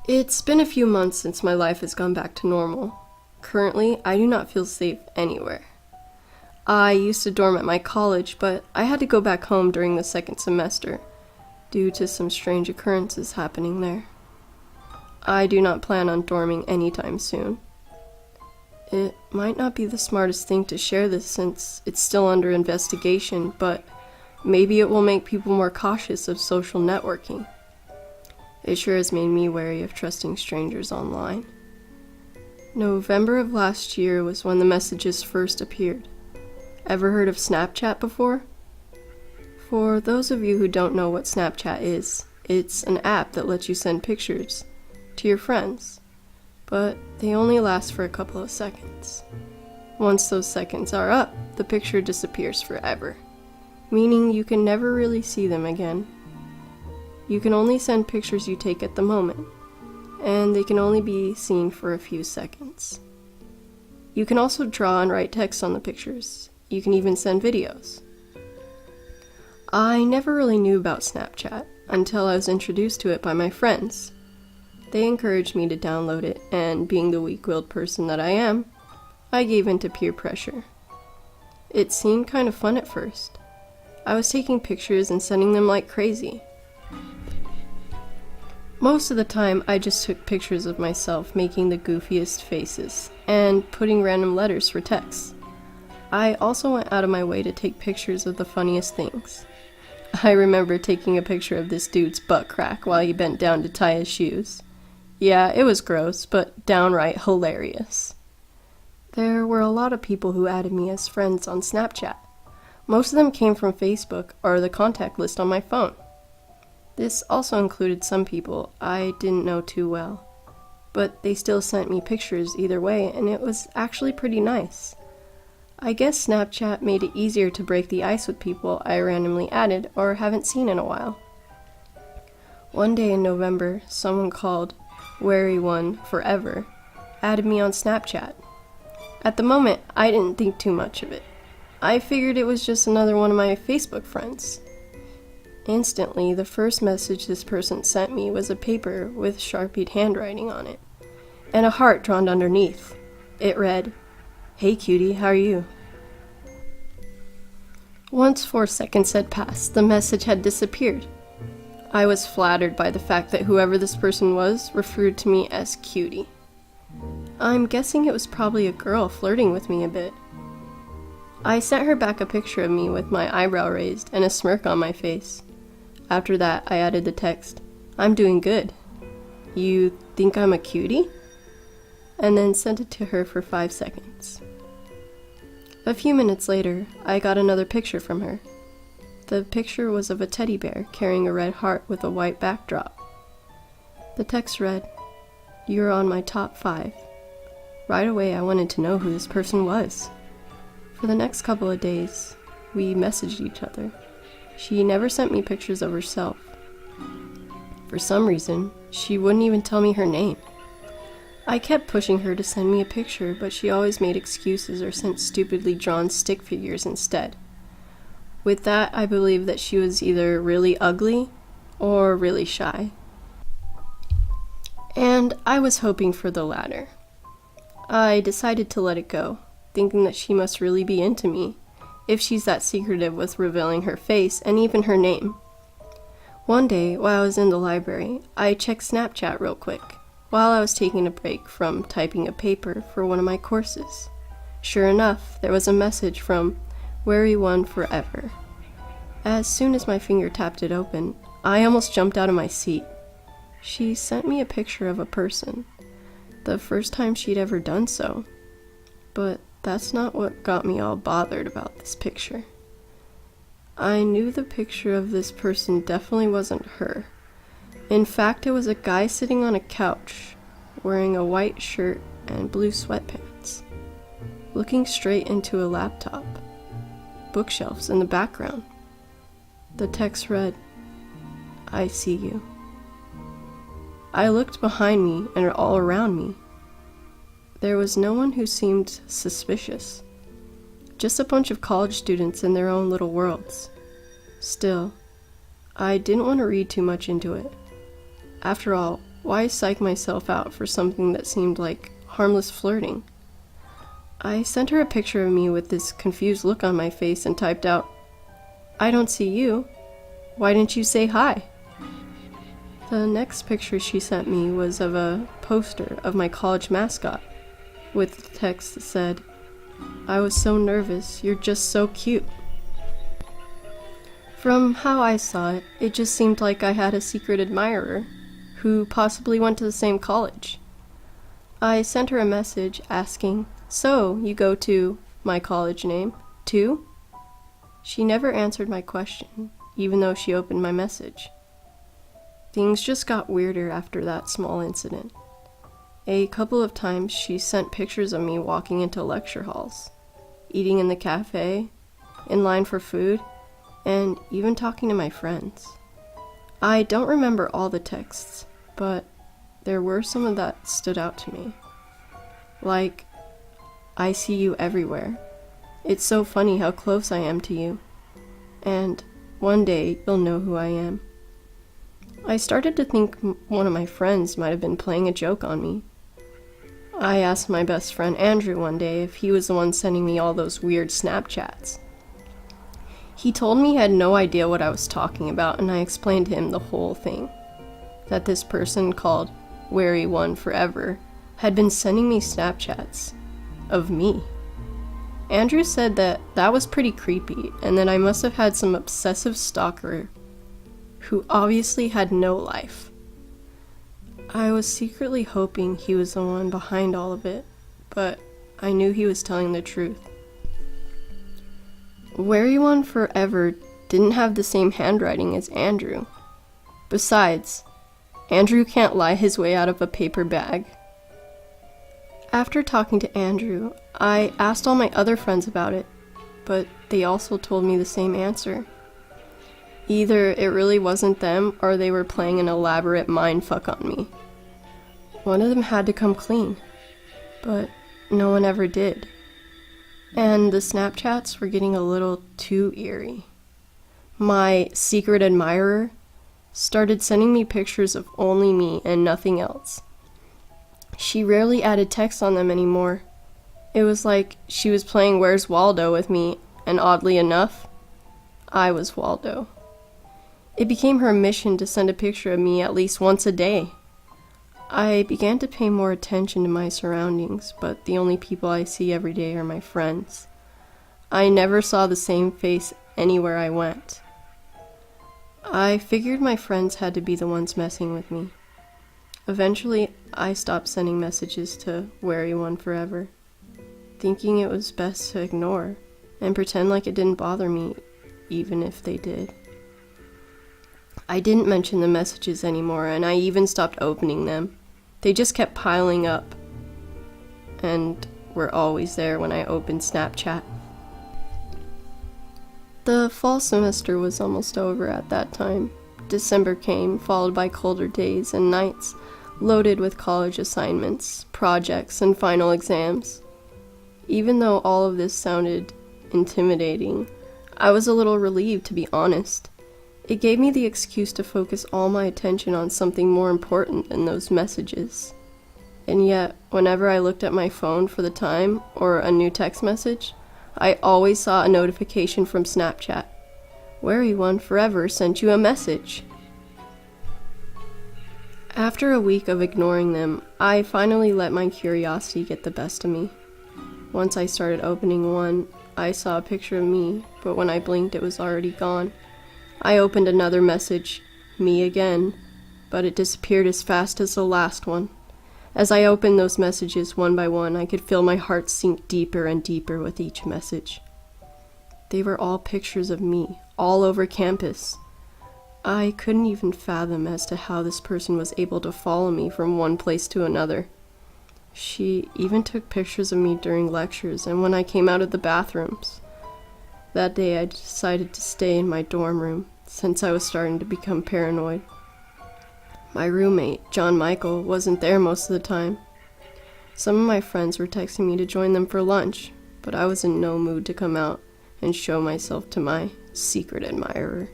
It's been a few months since my life has gone back to normal. Currently, I do not feel safe anywhere. I used to dorm at my college, but I had to go back home during the second semester due to some strange occurrences happening there. I do not plan on dorming anytime soon. It might not be the smartest thing to share this since it's still under investigation, but maybe it will make people more cautious of social networking. It sure has made me wary of trusting strangers online. November of last year was when the messages first appeared. Ever heard of Snapchat before? For those of you who don't know what Snapchat is, it's an app that lets you send pictures to your friends, but they only last for a couple of seconds. Once those seconds are up, the picture disappears forever, meaning you can never really see them again. You can only send pictures you take at the moment, and they can only be seen for a few seconds. You can also draw and write text on the pictures. You can even send videos. I never really knew about Snapchat until I was introduced to it by my friends. They encouraged me to download it, and being the weak-willed person that I am, I gave in to peer pressure. It seemed kind of fun at first. I was taking pictures and sending them like crazy. Most of the time, I just took pictures of myself making the goofiest faces and putting random letters for texts. I also went out of my way to take pictures of the funniest things. I remember taking a picture of this dude's butt crack while he bent down to tie his shoes. Yeah, it was gross, but downright hilarious. There were a lot of people who added me as friends on Snapchat. Most of them came from Facebook or the contact list on my phone. This also included some people I didn't know too well, but they still sent me pictures either way, and it was actually pretty nice. I guess Snapchat made it easier to break the ice with people I randomly added or haven't seen in a while. One day in November, someone called Wary One Forever added me on Snapchat. At the moment, I didn't think too much of it. I figured it was just another one of my Facebook friends. Instantly, the first message this person sent me was a paper with Sharpied handwriting on it, and a heart drawn underneath. It read, "Hey cutie, how are you?" Once 4 seconds had passed, the message had disappeared. I was flattered by the fact that whoever this person was referred to me as cutie. I'm guessing it was probably a girl flirting with me a bit. I sent her back a picture of me with my eyebrow raised and a smirk on my face. After that, I added the text, "I'm doing good. You think I'm a cutie?" And then sent it to her for 5 seconds. A few minutes later, I got another picture from her. The picture was of a teddy bear carrying a red heart with a white backdrop. The text read, "You're on my top 5. Right away, I wanted to know who this person was. For the next couple of days, we messaged each other. She never sent me pictures of herself. For some reason, she wouldn't even tell me her name. I kept pushing her to send me a picture, but she always made excuses or sent stupidly drawn stick figures instead. With that, I believe that she was either really ugly or really shy. And I was hoping for the latter. I decided to let it go, thinking that she must really be into me, if she's that secretive with revealing her face and even her name. One day, while I was in the library, I checked Snapchat real quick, while I was taking a break from typing a paper for one of my courses. Sure enough, there was a message from Wary One Forever. As soon as my finger tapped it open, I almost jumped out of my seat. She sent me a picture of a person, the first time she'd ever done so. But that's not what got me all bothered about this picture. I knew the picture of this person definitely wasn't her. In fact, it was a guy sitting on a couch, wearing a white shirt and blue sweatpants, looking straight into a laptop, bookshelves in the background. The text read, "I see you." I looked behind me and all around me. There was no one who seemed suspicious. Just a bunch of college students in their own little worlds. Still, I didn't want to read too much into it. After all, Why psych myself out for something that seemed like harmless flirting? I sent her a picture of me with this confused look on my face and typed out, "I don't see you. Why didn't you say hi?" The next picture she sent me was of a poster of my college mascot, with the text that said, "I was so nervous, you're just so cute." From how I saw it, it just seemed like I had a secret admirer, who possibly went to the same college. I sent her a message asking, "So, you go to my college name, too?" She never answered my question, even though she opened my message. Things just got weirder after that small incident. A couple of times she sent pictures of me walking into lecture halls, eating in the cafe, in line for food, and even talking to my friends. I don't remember all the texts, but there were some that stood out to me. Like, "I see you everywhere. It's so funny how close I am to you. And one day you'll know who I am." I started to think one of my friends might have been playing a joke on me. I asked my best friend Andrew one day if he was the one sending me all those weird Snapchats. He told me he had no idea what I was talking about, and I explained to him the whole thing. That this person called Wary One Forever had been sending me Snapchats of me. Andrew said that was pretty creepy, and that I must have had some obsessive stalker who obviously had no life. I was secretly hoping he was the one behind all of it, but I knew he was telling the truth. Wary One Forever didn't have the same handwriting as Andrew. Besides, Andrew can't lie his way out of a paper bag. After talking to Andrew, I asked all my other friends about it, but they also told me the same answer. Either it really wasn't them, or they were playing an elaborate mindfuck on me. One of them had to come clean, but no one ever did. And the Snapchats were getting a little too eerie. My secret admirer started sending me pictures of only me and nothing else. She rarely added text on them anymore. It was like she was playing Where's Waldo with me, and oddly enough, I was Waldo. It became her mission to send a picture of me at least once a day. I began to pay more attention to my surroundings, but the only people I see every day are my friends. I never saw the same face anywhere I went. I figured my friends had to be the ones messing with me. Eventually, I stopped sending messages to Wary One Forever, thinking it was best to ignore and pretend like it didn't bother me, even if they did. I didn't mention the messages anymore, and I even stopped opening them. They just kept piling up, and were always there when I opened Snapchat. The fall semester was almost over at that time. December came, followed by colder days and nights, loaded with college assignments, projects, and final exams. Even though all of this sounded intimidating, I was a little relieved, to be honest. It gave me the excuse to focus all my attention on something more important than those messages. And yet, whenever I looked at my phone for the time or a new text message, I always saw a notification from Snapchat. Wary One Forever sent you a message. After a week of ignoring them, I finally let my curiosity get the best of me. Once I started opening one, I saw a picture of me, but when I blinked it was already gone. I opened another message, me again, but it disappeared as fast as the last one. As I opened those messages one by one, I could feel my heart sink deeper and deeper with each message. They were all pictures of me, all over campus. I couldn't even fathom as to how this person was able to follow me from one place to another. She even took pictures of me during lectures and when I came out of the bathrooms. That day I decided to stay in my dorm room, since I was starting to become paranoid. My roommate, John Michael, wasn't there most of the time. Some of my friends were texting me to join them for lunch, but I was in no mood to come out and show myself to my secret admirer.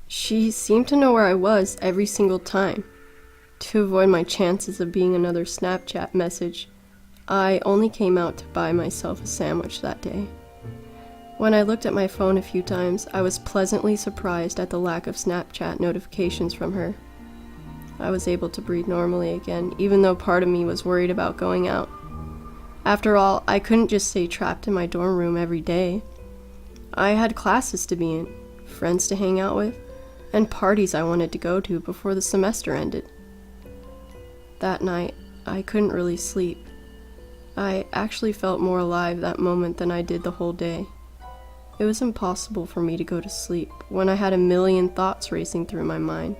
She seemed to know where I was every single time. To avoid my chances of being another Snapchat message, I only came out to buy myself a sandwich that day. When I looked at my phone a few times, I was pleasantly surprised at the lack of Snapchat notifications from her. I was able to breathe normally again, even though part of me was worried about going out. After all, I couldn't just stay trapped in my dorm room every day. I had classes to be in, friends to hang out with, and parties I wanted to go to before the semester ended. That night, I couldn't really sleep. I actually felt more alive that moment than I did the whole day. It was impossible for me to go to sleep when I had a million thoughts racing through my mind.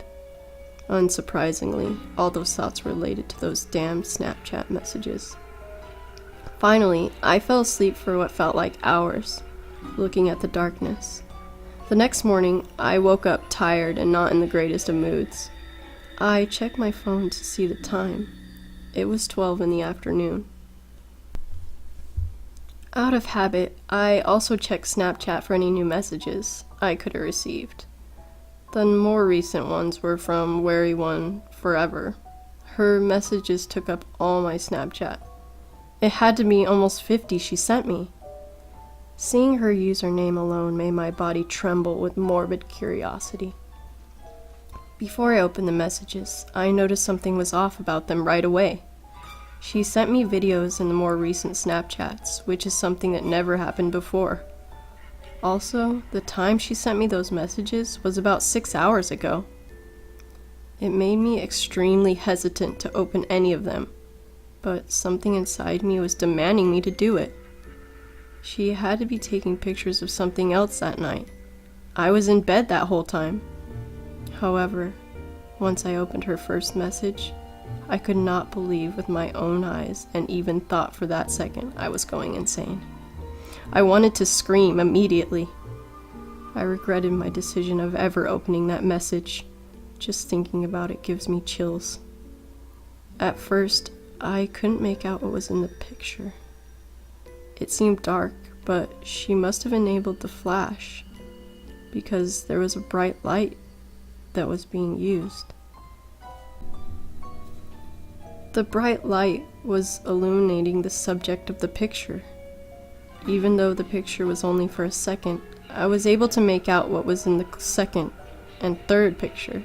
Unsurprisingly, all those thoughts were related to those damned Snapchat messages. Finally, I fell asleep for what felt like hours, looking at the darkness. The next morning, I woke up tired and not in the greatest of moods. I checked my phone to see the time. It was 12 in the afternoon. Out of habit, I also checked Snapchat for any new messages I could have received. The more recent ones were from Wary One Forever. Her messages took up all my Snapchat. It had to be almost 50 she sent me. Seeing her username alone made my body tremble with morbid curiosity. Before I opened the messages, I noticed something was off about them right away. She sent me videos in the more recent Snapchats, which is something that never happened before. Also, the time she sent me those messages was about 6 hours ago. It made me extremely hesitant to open any of them, but something inside me was demanding me to do it. She had to be taking pictures of something else that night. I was in bed that whole time. However, once I opened her first message, I could not believe with my own eyes and even thought for that second I was going insane. I wanted to scream immediately. I regretted my decision of ever opening that message. Just thinking about it gives me chills. At first, I couldn't make out what was in the picture. It seemed dark, but she must have enabled the flash, because there was a bright light that was being used. The bright light was illuminating the subject of the picture. Even though the picture was only for a second, I was able to make out what was in the second and third picture,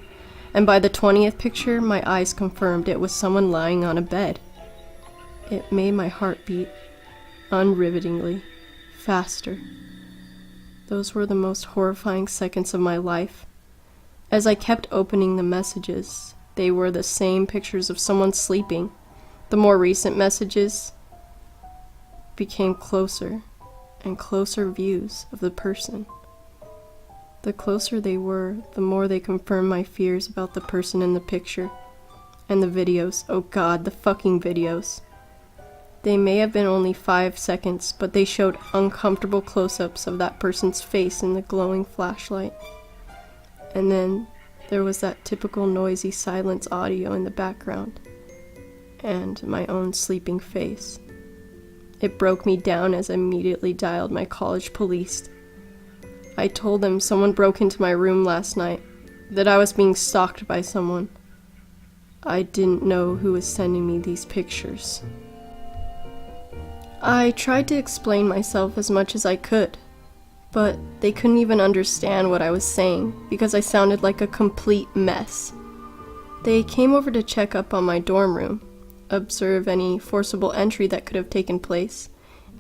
and by the 20th picture, my eyes confirmed it was someone lying on a bed. It made my heart beat unrivetingly, faster. Those were the most horrifying seconds of my life. As I kept opening the messages, they were the same pictures of someone sleeping. The more recent messages became closer and closer views of the person. The closer they were, the more they confirmed my fears about the person in the picture. And the videos, oh god, the fucking videos. They may have been only 5 seconds, but they showed uncomfortable close-ups of that person's face in the glowing flashlight. And then there was that typical noisy silence audio in the background, and my own sleeping face. It broke me down as I immediately dialed my college police. I told them someone broke into my room last night, that I was being stalked by someone. I didn't know who was sending me these pictures. I tried to explain myself as much as I could, but they couldn't even understand what I was saying because I sounded like a complete mess. They came over to check up on my dorm room, observe any forcible entry that could have taken place,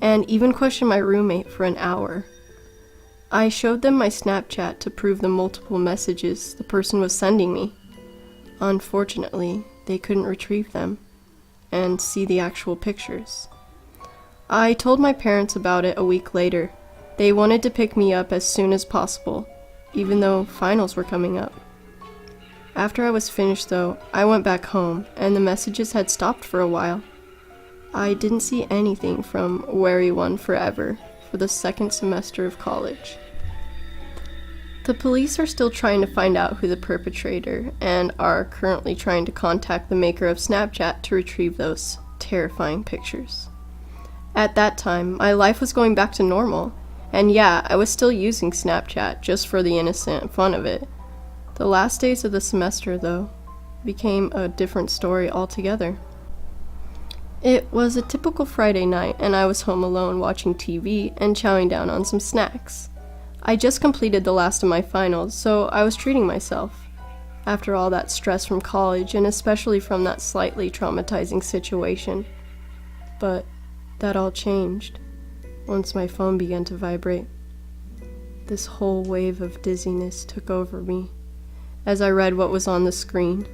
and even question my roommate for an hour. I showed them my Snapchat to prove the multiple messages the person was sending me. Unfortunately, they couldn't retrieve them and see the actual pictures. I told my parents about it a week later. They wanted to pick me up as soon as possible, even though finals were coming up. After I was finished though, I went back home, and the messages had stopped for a while. I didn't see anything from Wary One Forever for the second semester of college. The police are still trying to find out who the perpetrator, and are currently trying to contact the maker of Snapchat to retrieve those terrifying pictures. At that time, my life was going back to normal. And yeah, I was still using Snapchat just for the innocent fun of it. The last days of the semester, though, became a different story altogether. It was a typical Friday night, and I was home alone watching TV and chowing down on some snacks. I just completed the last of my finals, so I was treating myself. After all that stress from college, and especially from that slightly traumatizing situation. But that all changed once my phone began to vibrate. This whole wave of dizziness took over me as I read what was on the screen.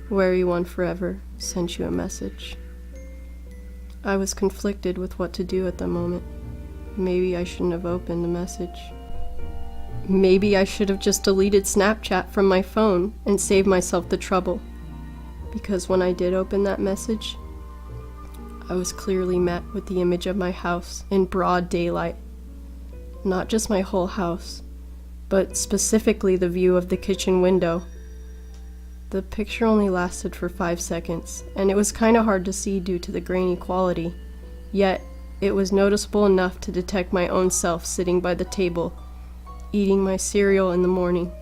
Wary One Forever sent you a message. I was conflicted with what to do at the moment. Maybe I shouldn't have opened the message. Maybe I should have just deleted Snapchat from my phone and saved myself the trouble. Because when I did open that message, I was clearly met with the image of my house in broad daylight. Not just my whole house, but specifically the view of the kitchen window. The picture only lasted for 5 seconds, and it was kinda hard to see due to the grainy quality. Yet, it was noticeable enough to detect my own self sitting by the table, eating my cereal in the morning,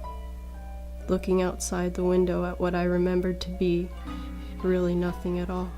looking outside the window at what I remembered to be really nothing at all.